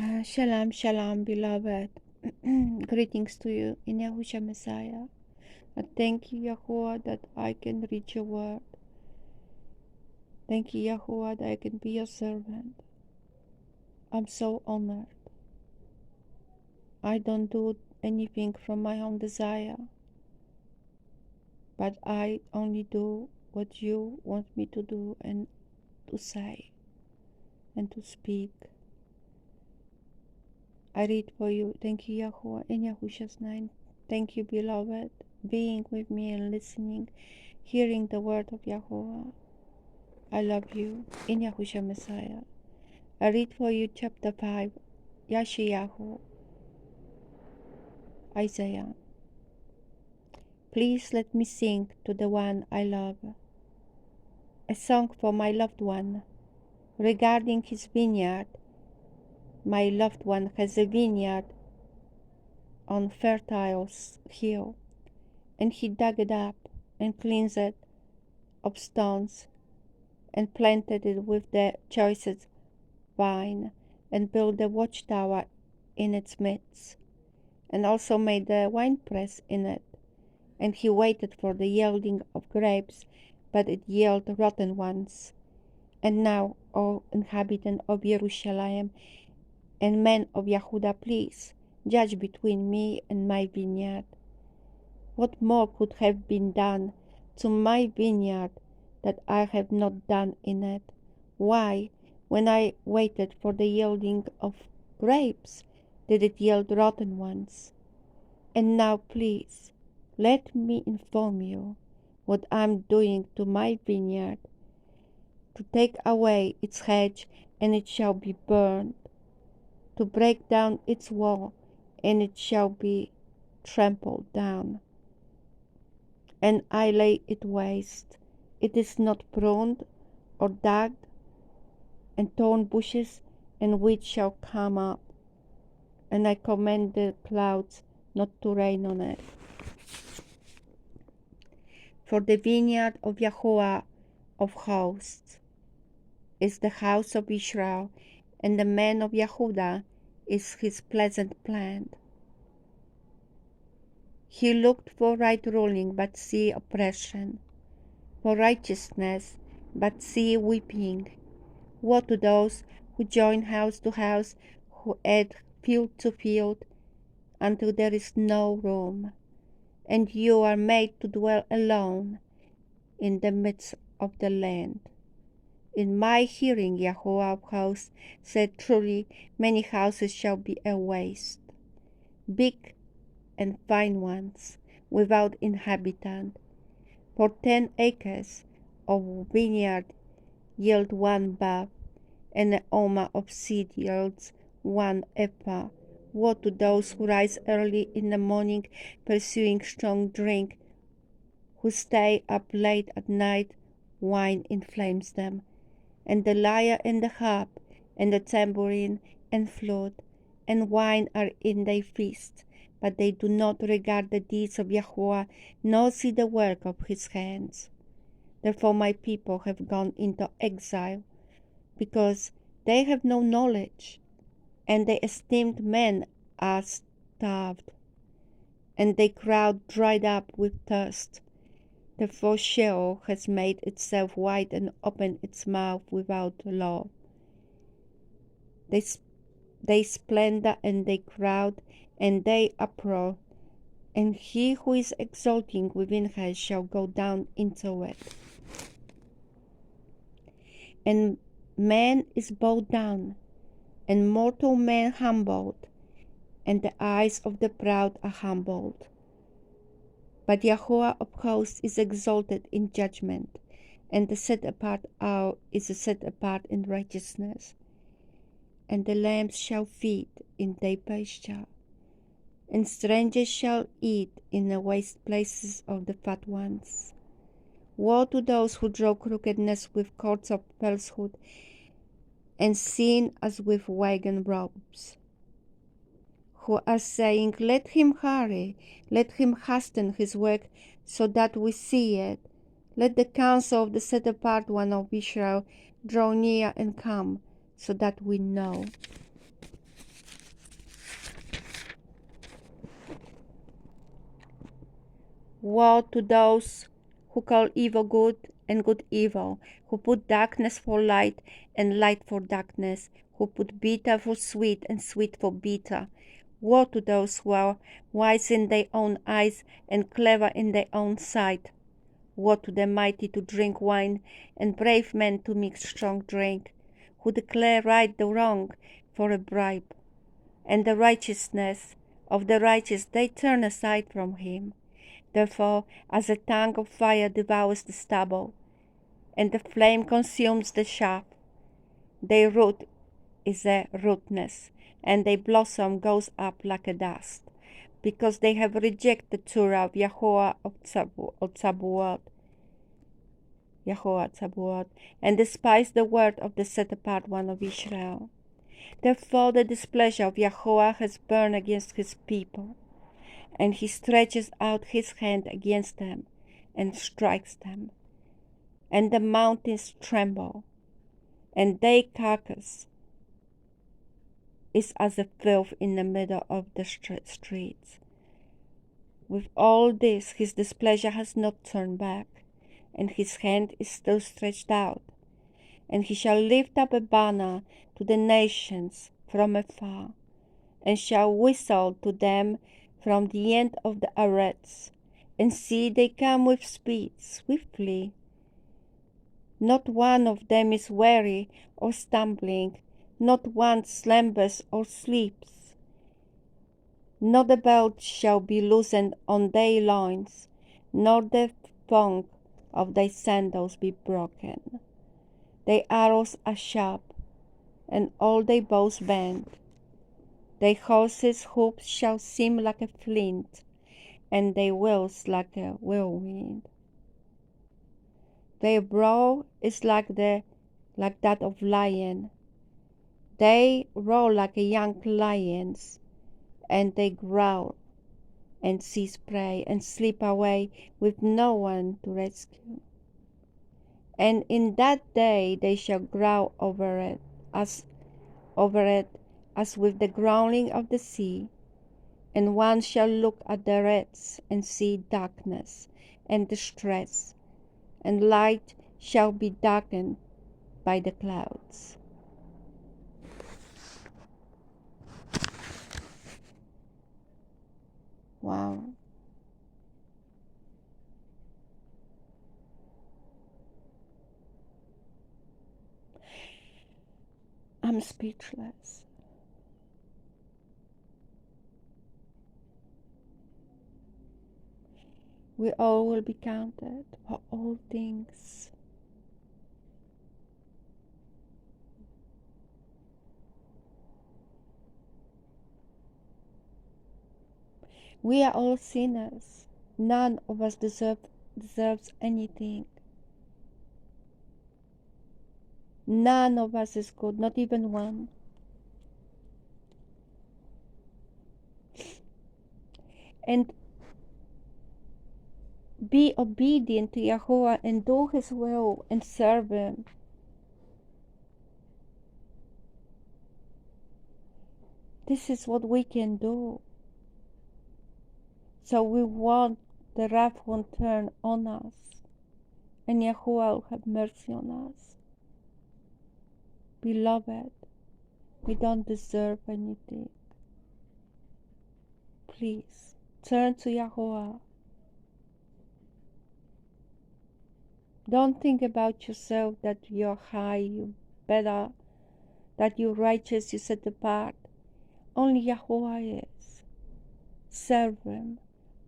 Shalom, shalom, beloved. Greetings to you in Yahushua Messiah. I thank you, Yahuwah, that I can read your word. Thank you, Yahuwah, that I can be your servant. I'm so honored. I don't do anything from my own desire, but I only do what you want me to do and to say and to speak. I read for you. Thank you, Yahuwah, in Yahushua's name. Thank you, beloved, being with me and listening, hearing the word of Yahuwah. I love you in Yahushua Messiah. I read for you chapter 5, Yashayahu, Isaiah. Please let me sing to the one I love, a song for my loved one. Regarding his vineyard, my loved one has a vineyard on fertile hill, and he dug it up and cleansed it of stones and planted it with the choicest vine and built a watchtower in its midst, and also made a winepress in it. And he waited for the yielding of grapes, but it yielded rotten ones. And now, O inhabitant of Jerusalem, and men of Yehuda, please judge between me and my vineyard. What more could have been done to my vineyard that I have not done in it? Why, when I waited for the yielding of grapes, did it yield rotten ones? And now, please, let me inform you what I am doing to my vineyard, to take away its hedge, and it shall be burned, to break down its wall, and it shall be trampled down. And I lay it waste. It is not pruned or dug, and thorn bushes and weeds shall come up. And I command the clouds not to rain on it. For the vineyard of Yahuwah of hosts is the house of Israel, and the man of Yehuda is his pleasant plant. He looked for right ruling, but see oppression, for righteousness, but see weeping. Woe to those who join house to house, who add field to field, until there is no room, and you are made to dwell alone in the midst of the land. In my hearing, Yahuwah of hosts said, truly many houses shall be a waste, big and fine ones, without inhabitant. For 10 acres of vineyard yield 1 bath, and an omer of seed yields 1 ephah. Woe to those who rise early in the morning, pursuing strong drink, who stay up late at night, wine inflames them. And the lyre and the harp, and the tambourine and flute, and wine are in their feast, but they do not regard the deeds of Yahuwah, nor see the work of his hands. Therefore my people have gone into exile, because they have no knowledge, and they esteemed men as starved, and their crowd dried up with thirst. Therefore Sheol has made itself wide and opened its mouth without law. They splendor and they crowd, and they uproar, and he who is exulting within her shall go down into it. And man is bowed down, and mortal man humbled, and the eyes of the proud are humbled. But Yahuwah of hosts is exalted in judgment, and the set apart hour is set apart in righteousness. And the lambs shall feed in their pasture, and strangers shall eat in the waste places of the fat ones. Woe to those who draw crookedness with cords of falsehood, and sin as with wagon ropes, who are saying, let him hurry, let him hasten his work, so that we see it. Let the counsel of the set apart one of Israel draw near and come, so that we know. Woe to those who call evil good and good evil, who put darkness for light and light for darkness, who put bitter for sweet and sweet for bitter. Woe to those who are wise in their own eyes and clever in their own sight. Woe to the mighty to drink wine and brave men to mix strong drink, who declare right the wrong for a bribe, and the righteousness of the righteous they turn aside from him. Therefore, as a tongue of fire devours the stubble, and the flame consumes the chaff, their root is a rootness, and their blossom goes up like a dust, because they have rejected the Torah of Yahuwah of Tzabuot, Yahuwah Tzabuot, and despised the word of the set-apart one of Israel. Therefore the displeasure of Yahuwah has burned against his people, and he stretches out his hand against them and strikes them. And the mountains tremble, and their carcass is as a filth in the middle of the streets. With all this his displeasure has not turned back, and his hand is still stretched out. And he shall lift up a banner to the nations from afar, and shall whistle to them from the end of the earth. And see, they come with speed, swiftly. Not one of them is weary or stumbling, not one slumbers or sleeps. Not a belt shall be loosened on their loins, nor the thong of their sandals be broken. Their arrows are sharp, and all their bows bend. Their horses' hoofs shall seem like a flint, and their wheels like a whirlwind. Their brow is like that of lion. They roar like a young lion's, and they growl and seize prey and slip away with no one to rescue. And in that day they shall growl over it as with the growling of the sea. And one shall look at the reds and see darkness and distress, and light shall be darkened by the clouds. Wow. I'm speechless. We all will be counted for all things. We are all sinners. None of us deserves anything. None of us is good, not even one. And be obedient to Yahuwah and do His will and serve Him. This is what we can do. So we want the wrath won't turn on us, and Yahuwah will have mercy on us. Beloved, we don't deserve anything. Please, turn to Yahuwah. Don't think about yourself that you're high, you're better, that you're righteous, you're set apart. Only Yahuwah is. Serve Him.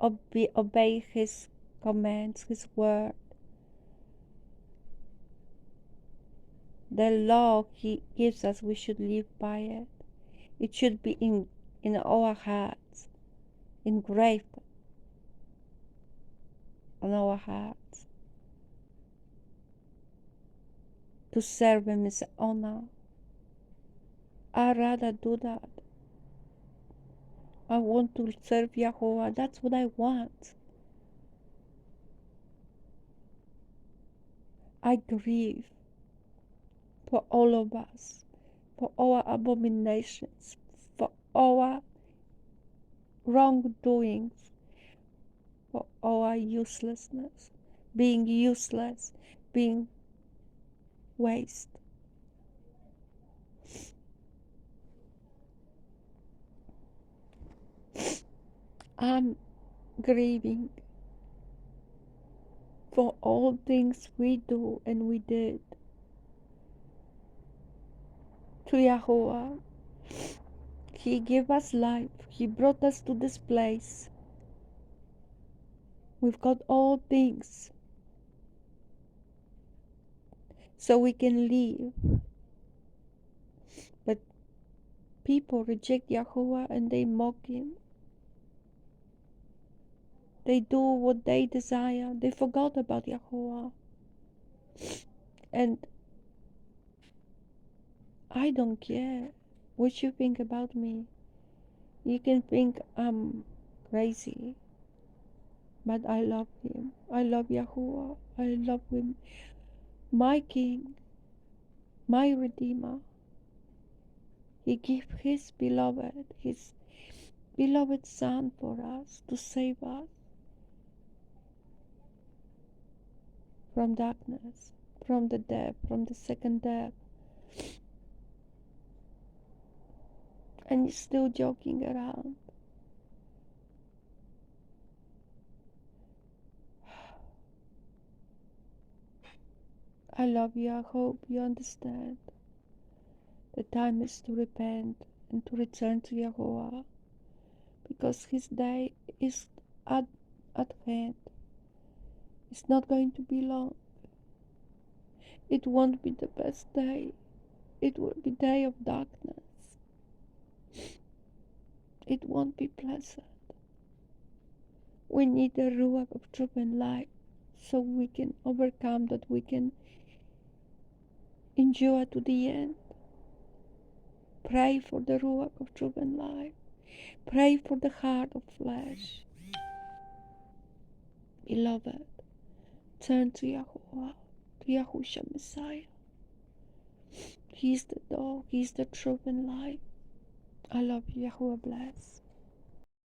Obey His commands, His word. The law He gives us, we should live by it. It should be in our hearts, engraved on our hearts. To serve Him is honor. I'd rather do that. I want to serve Yahuwah. That's what I want. I grieve for all of us, for our abominations, for our wrongdoings, for our uselessness, being useless, being waste. I'm grieving for all things we do and we did to Yahuwah. He gave us life. He brought us to this place. We've got all things so we can live. But people reject Yahuwah and they mock him. They do what they desire. They forgot about Yahuwah. And I don't care what you think about me. You can think I'm crazy, but I love him. I love Yahuwah. I love him. My King, my Redeemer. He gave his beloved Son for us to save us from darkness, from the death, from the second death. And he's still joking around. I love you. I hope you understand. The time is to repent and to return to Yahuwah, because his day is at hand. It's not going to be long. It won't be the best day. It will be day of darkness. It won't be pleasant. We need the Ruach of truth and light so we can overcome, that we can endure to the end. Pray for the Ruach of truth and light. Pray for the heart of flesh. Beloved, turn to Yahuwah, to Yahushua Messiah. He is the door, He is the truth and light. I love you. Yahuwah bless.